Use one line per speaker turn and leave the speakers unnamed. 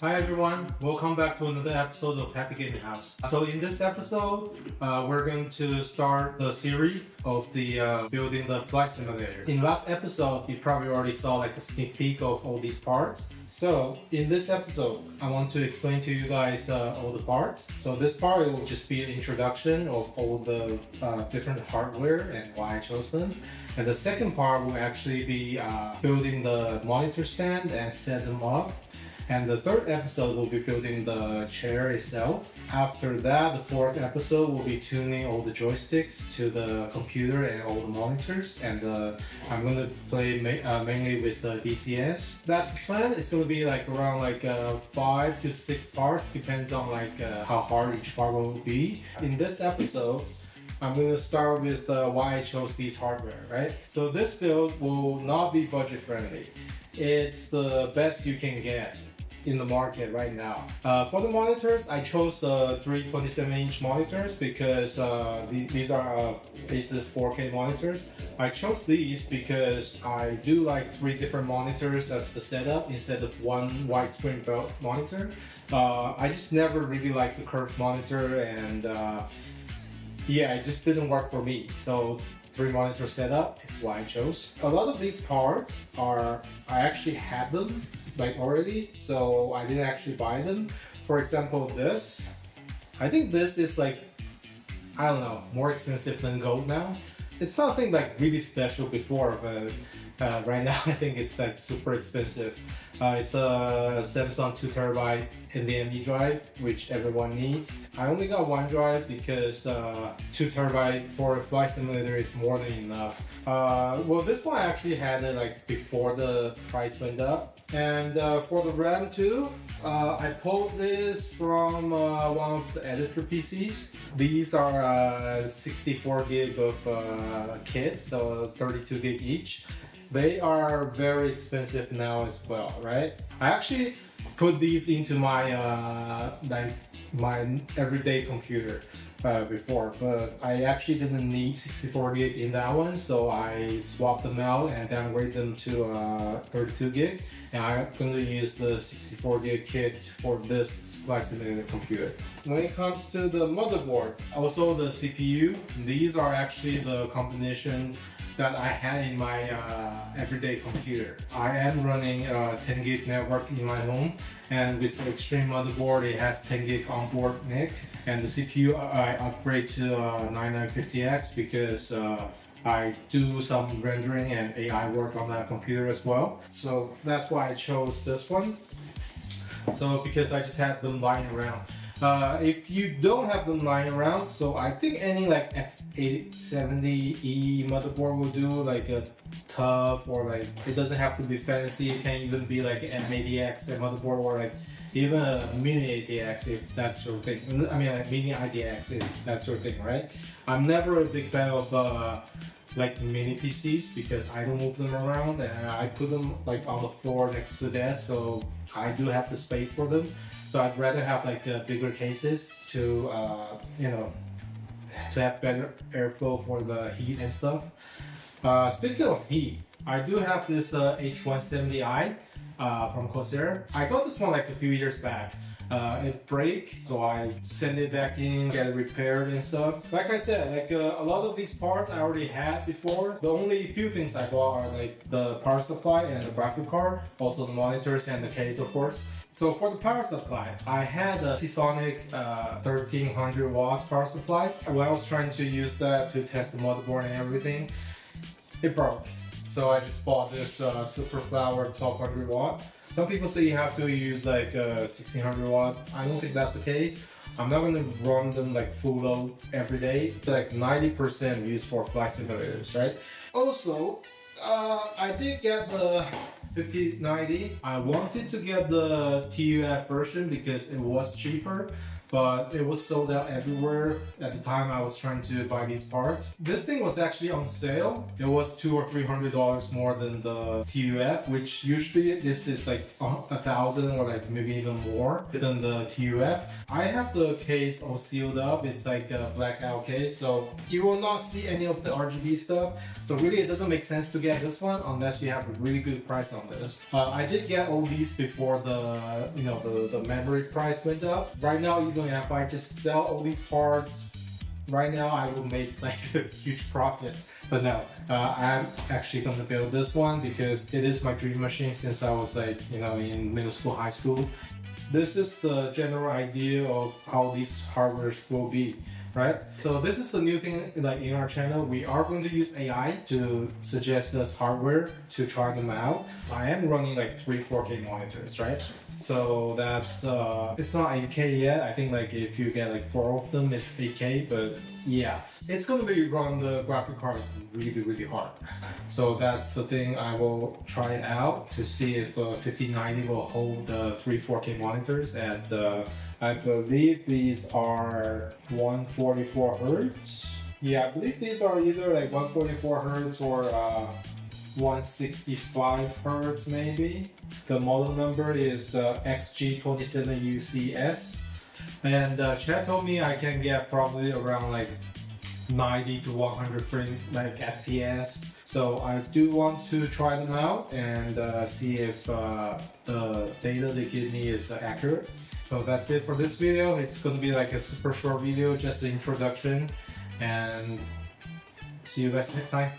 Hi everyone, welcome back to another episode of Happy Gaming House. So in this episode, we're going to start the series of the building the flight simulator. In last episode, you probably already saw like a sneak peek of all these parts. So in this episode, I want to explain to you guys all the parts. So this part will just be an introduction of all the different hardware and why I chose them. And the second part will actually be building the monitor stand and set them up. And the third episode will be building the chair itself. After that, the fourth episode will be tuning all the joysticks to the computer and all the monitors. And I'm going to play mainly with the DCS. That's the plan. It's going to be like around 5 to 6 parts, depends on how hard each part will be. In this episode, I'm going to start with why I chose these hardware, right? So this build will not be budget friendly. It's the best you can get in the market right now. For the monitors, I chose 3 27-inch monitors because these are Asus 4K monitors. I chose these because I do like 3 different monitors as the setup instead of one widescreen belt monitor. I just never really liked the curved monitor, and yeah, it just didn't work for me. So 3 monitor setup is why I chose. A lot of these parts I actually had them already, so I didn't actually buy them. For example, this, I think this is I don't know, more expensive than gold now. It's nothing really special before, but right now I think it's super expensive. It's a Samsung 2TB NVMe drive, which everyone needs. I only got 1 drive because 2TB for a flight simulator is more than enough. Well, this one I actually had it before the price went up. And for the RAM too, I pulled this from one of the editor PCs. These are 64 gig of kit, so 32 gig each. They are very expensive now as well, right? I actually put these into my my everyday computer before, but I actually didn't need 64 gig in that one, so I swapped them out and downgrade them to 32 gig, and I'm going to use the 64 gig kit for this flight simulator computer. When it comes to the motherboard, also the CPU, these are actually the combination that I had in my everyday computer. I am running a 10 gig network in my home, and with the Extreme motherboard, it has 10 gig onboard NIC, and the CPU I upgrade to 9950X because I do some rendering and AI work on that computer as well. So that's why I chose this one. So because I just had them lying around. If you don't have them lying around, so I think any X870E motherboard will do, a tough, or it doesn't have to be fancy. It can even be an M80X motherboard, or even a mini ATX if that sort of thing. I mean mini IDX if that sort of thing, right? I'm never a big fan of mini PCs because I don't move them around, and I put them on the floor next to the desk, so I do have the space for them. So I'd rather have bigger cases to to have better airflow for the heat and stuff. Speaking of heat, I do have this H170i from Corsair. I got this one a few years back. It broke, so I sent it back in, get it repaired and stuff. Like I said, a lot of these parts I already had before. The only few things I bought are the power supply and the graphic card, also the monitors and the case, of course. So for the power supply, I had a Seasonic 1300 watt power supply. When I was trying to use that to test the motherboard and everything, it broke. So I just bought this Superflower 1200 watt. Some people say you have to use 1600 watt. I don't think that's the case. I'm not gonna run them full load every day. It's 90% used for flight simulators, right? Also, I did get the 5090. I wanted to get the TUF version because it was cheaper, but it was sold out everywhere at the time I was trying to buy these parts. This thing was actually on sale. It was $200 or $300 more than the TUF, which usually this is like $1,000 or like maybe even more than the TUF. I have the case all sealed up. It's like a blackout case, so you will not see any of the RGB stuff. So really it doesn't make sense to get this one unless you have a really good price on this. I did get all these before the memory price went up. Right now, even if I just sell all these parts right now, I will make like a huge profit. But no, I'm actually gonna build this one because it is my dream machine since I was like, in middle school, high school. This is the general idea of how these hardwares will be, right? So this is the new thing, like in our channel, we are going to use AI to suggest us hardware to try them out. I am running like 3 4K monitors, right? So that's, it's not 8K yet. I think like if you get like 4 of them, it's 8K, but yeah. It's gonna be run the graphic card really, really hard. So that's the thing. I will try it out to see if 1590 will hold 3 4K monitors. And I believe these are 144 Hertz. Yeah, I believe these are either like 144 Hertz or 165 Hertz maybe. The model number is XG27UCS. And Chad told me I can get probably around like 90 to 100 frame like FPS. So I do want to try them out and see if the data they give me is accurate. So that's it for this video. It's going to be like a super short video, just the introduction, and see you guys next time.